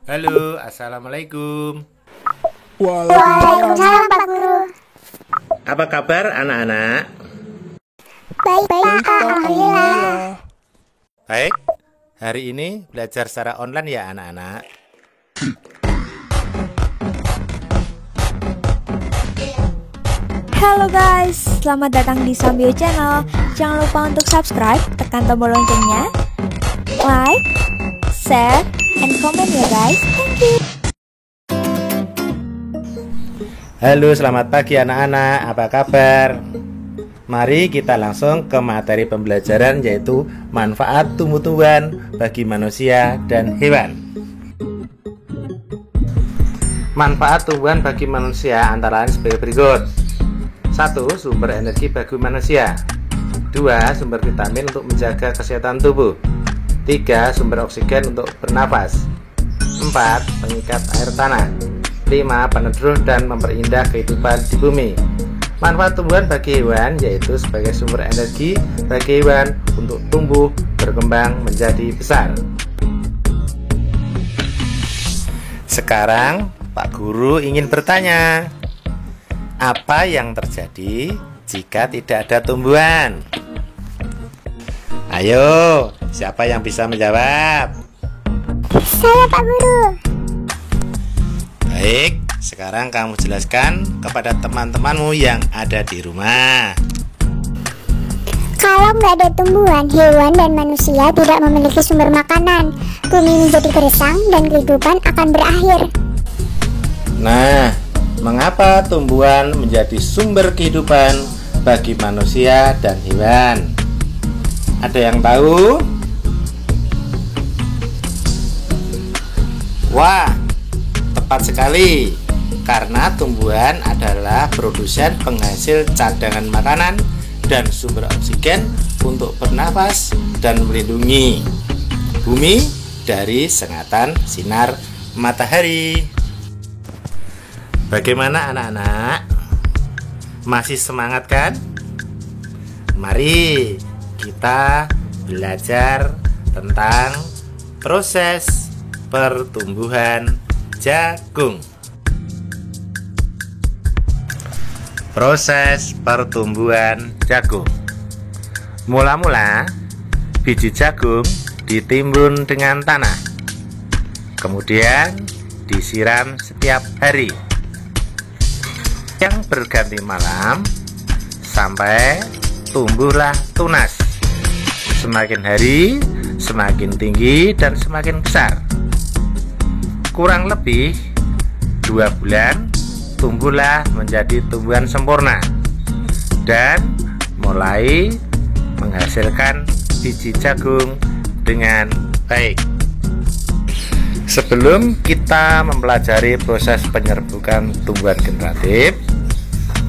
Halo, assalamualaikum. Waalaikumsalam Pak Guru. Apa kabar anak-anak? Baik Pak, alhamdulillah. Baik, hari ini belajar secara online ya anak-anak. Halo guys, selamat datang di Sambio Channel. Jangan lupa untuk subscribe, tekan tombol loncengnya, like, share, and comment ya guys. Thank you. Halo, selamat pagi anak-anak. Apa kabar? Mari kita langsung ke materi pembelajaran, yaitu manfaat tumbuh-tumbuhan bagi manusia dan hewan. Manfaat tumbuhan bagi manusia antara lain sebagai berikut. 1. Sumber energi bagi manusia. 2. Sumber vitamin untuk menjaga kesehatan tubuh. 3. Sumber oksigen untuk bernafas. 4. Pengikat air tanah. 5. Peneduh dan memperindah kehidupan di bumi. Manfaat tumbuhan bagi hewan yaitu sebagai sumber energi bagi hewan untuk tumbuh, berkembang menjadi besar. Sekarang Pak Guru ingin bertanya, apa yang terjadi jika tidak ada tumbuhan? Ayo, siapa yang bisa menjawab? Saya Pak Guru. Baik, sekarang kamu jelaskan kepada teman-temanmu yang ada di rumah. Kalau nggak ada tumbuhan, hewan dan manusia tidak memiliki sumber makanan. Bumi menjadi gersang dan kehidupan akan berakhir. Nah, mengapa tumbuhan menjadi sumber kehidupan bagi manusia dan hewan? Ada yang tahu? Wah, tepat sekali. Karena tumbuhan adalah produsen penghasil cadangan makanan dan sumber oksigen untuk bernafas dan melindungi bumi dari sengatan sinar matahari. Bagaimana anak-anak? Masih semangat kan? Mari kita belajar tentang proses pertumbuhan jagung. Proses pertumbuhan jagung. Mula-mula biji jagung ditimbun dengan tanah. Kemudian disiram setiap hari yang berganti malam sampai tumbuhlah tunas. Semakin hari semakin tinggi dan semakin besar. Kurang lebih 2 bulan tumbuhlah menjadi tumbuhan sempurna dan mulai menghasilkan biji jagung dengan baik. Sebelum kita mempelajari proses penyerbukan tumbuhan generatif,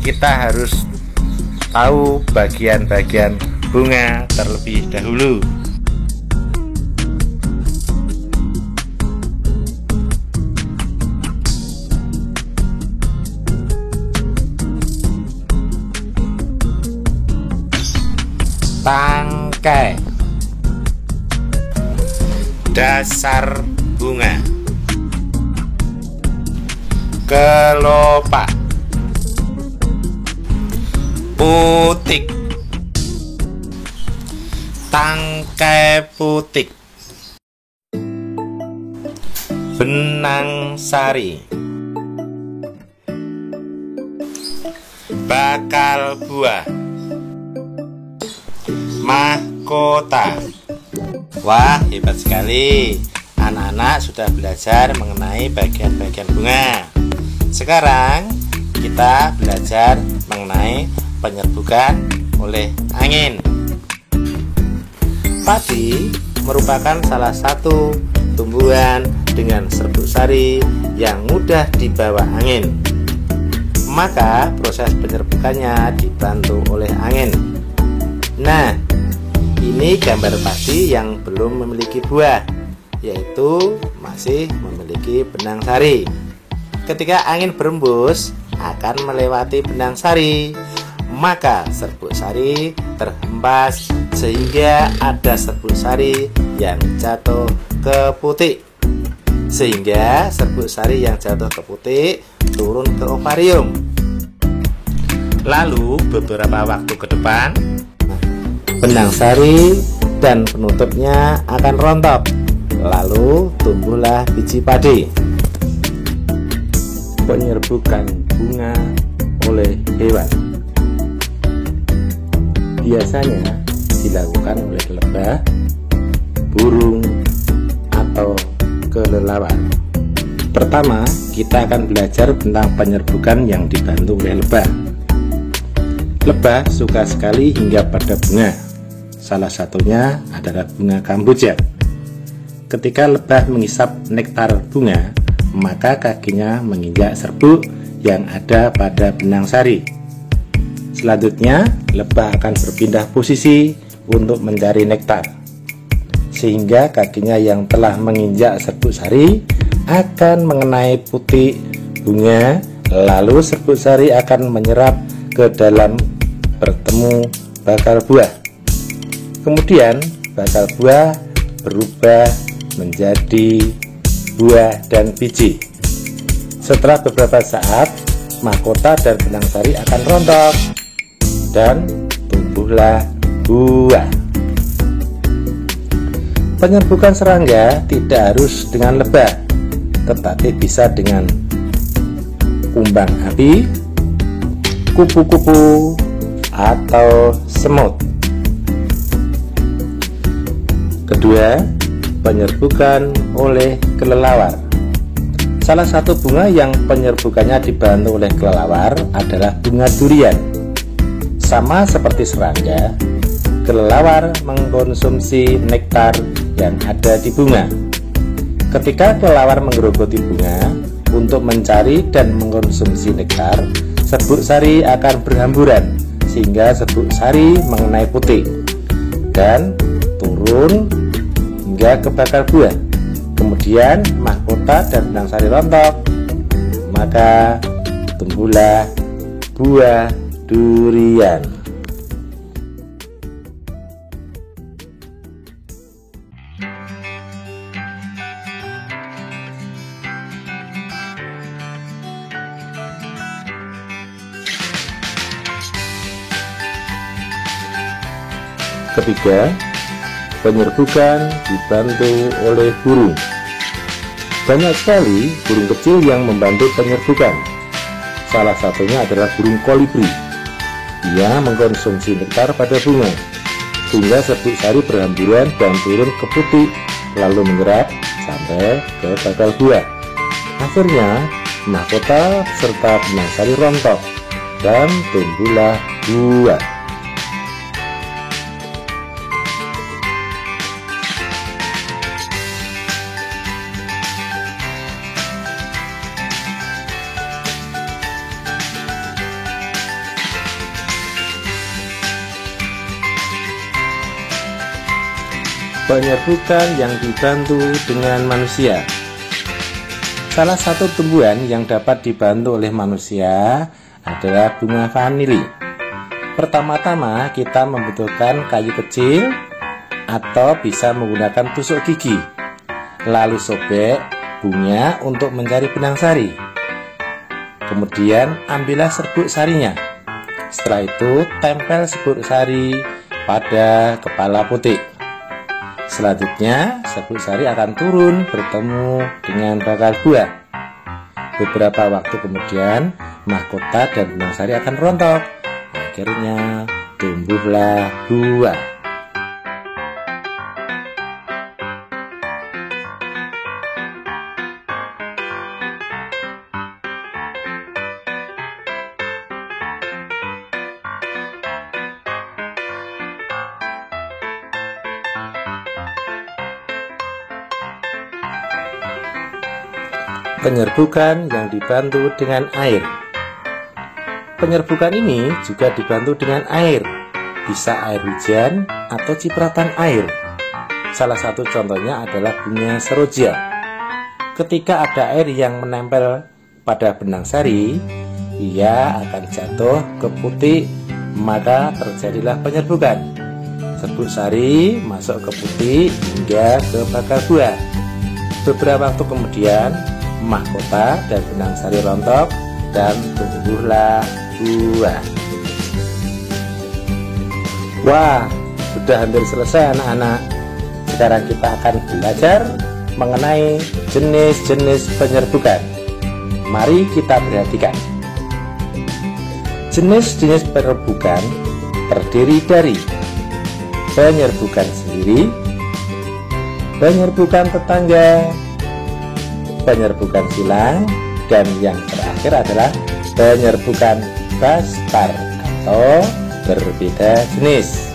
kita harus tahu bagian-bagian bunga terlebih dahulu. Tangkai, dasar bunga, kelopak, putik, tangkai putik, benang sari, bakal buah, mahkota. Wah, hebat sekali. Anak-anak sudah belajar mengenai bagian-bagian bunga. Sekarang kita belajar mengenai penyerbukan oleh angin. Padi merupakan salah satu tumbuhan dengan serbuk sari yang mudah dibawa angin. Maka proses penyerbukannya dibantu oleh angin. Nah, ini gambar padi yang belum memiliki buah, yaitu masih memiliki benang sari. Ketika angin berembus akan melewati benang sari, maka serbuk sari terhempas sehingga ada serbuk sari yang jatuh ke putik. sehingga serbuk sari yang jatuh ke putik turun ke ovarium. Lalu beberapa waktu ke depan, benang sari dan penutupnya akan rontok, lalu tumbuhlah biji padi. Penyerbukan bunga oleh hewan biasanya dilakukan oleh lebah, burung, atau kelelawar. Pertama, kita akan belajar tentang penyerbukan yang dibantu oleh lebah. Lebah suka sekali hingga pada bunga. Salah satunya adalah bunga kamboja. Ketika lebah mengisap nektar bunga, maka kakinya menginjak serbuk yang ada pada benang sari. Selanjutnya, lebah akan berpindah posisi untuk mencari nektar, sehingga kakinya yang telah menginjak serbuk sari akan mengenai putik bunga, lalu serbuk sari akan menyerap ke dalam bertemu bakal buah. Kemudian bakal buah berubah menjadi buah dan biji. Setelah beberapa saat, mahkota dan benang sari akan rontok dan tumbuhlah buah. Penyerbukan serangga tidak harus dengan lebah, tetapi bisa dengan kumbang api, kupu-kupu, atau semut. Kedua, penyerbukan oleh kelelawar. Salah satu bunga yang penyerbukannya dibantu oleh kelelawar adalah bunga durian. Sama seperti serangga, kelelawar mengkonsumsi nektar yang ada di bunga. Ketika kelelawar menggerogoti bunga untuk mencari dan mengkonsumsi nektar, serbuk sari akan berhamburan sehingga serbuk sari mengenai putik dan turun hingga ke bakal buah. Kemudian mahkota dan benang sari rontok, maka tumbuhlah buah durian. Ketiga, penyerbukan dibantu oleh burung. Banyak sekali burung kecil yang membantu penyerbukan. Salah satunya adalah burung kolibri. Ia mengkonsumsi nektar pada bunga, sehingga serbuk sari berhamburan dan turun ke putik, lalu menyerap sampai ke bakal buah. Akhirnya, mahkota serta benang sari rontok dan tumbuhlah buah. Penyerbukan yang dibantu dengan manusia. Salah satu tumbuhan yang dapat dibantu oleh manusia adalah bunga vanili. Pertama-tama kita membutuhkan kayu kecil atau bisa menggunakan tusuk gigi, lalu sobek bunga untuk mencari benang sari. Kemudian ambillah serbuk sarinya. Setelah itu tempel serbuk sari pada kepala putik. Selanjutnya, serbuk sari akan turun bertemu dengan bakal buah. Beberapa waktu kemudian, mahkota dan benang sari akan rontok. Akhirnya, tumbuhlah buah. Penyerbukan yang dibantu dengan air. Penyerbukan ini juga dibantu dengan air, bisa air hujan atau cipratan air. Salah satu contohnya adalah bunga seroja. Ketika ada air yang menempel pada benang sari, ia akan jatuh ke putik, maka terjadilah penyerbukan. Serbuk sari masuk ke putik hingga ke bakal buah. Beberapa waktu kemudian, mahkota dan benang sari rontok dan tumbuhlah buah. Wah, sudah hampir selesai anak-anak. Sekarang kita akan belajar mengenai jenis-jenis penyerbukan. Mari kita perhatikan. Jenis-jenis penyerbukan terdiri dari penyerbukan sendiri, penyerbukan tetangga, penyerbukan silang, dan yang terakhir adalah penyerbukan bastar atau berbeda jenis.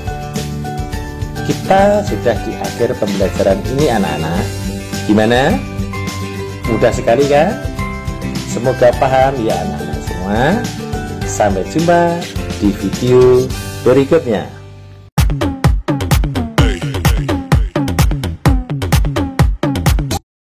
Kita sudah di akhir pembelajaran ini anak-anak. Gimana? Mudah sekali kan? Semoga paham ya anak-anak semua. Sampai jumpa di video berikutnya.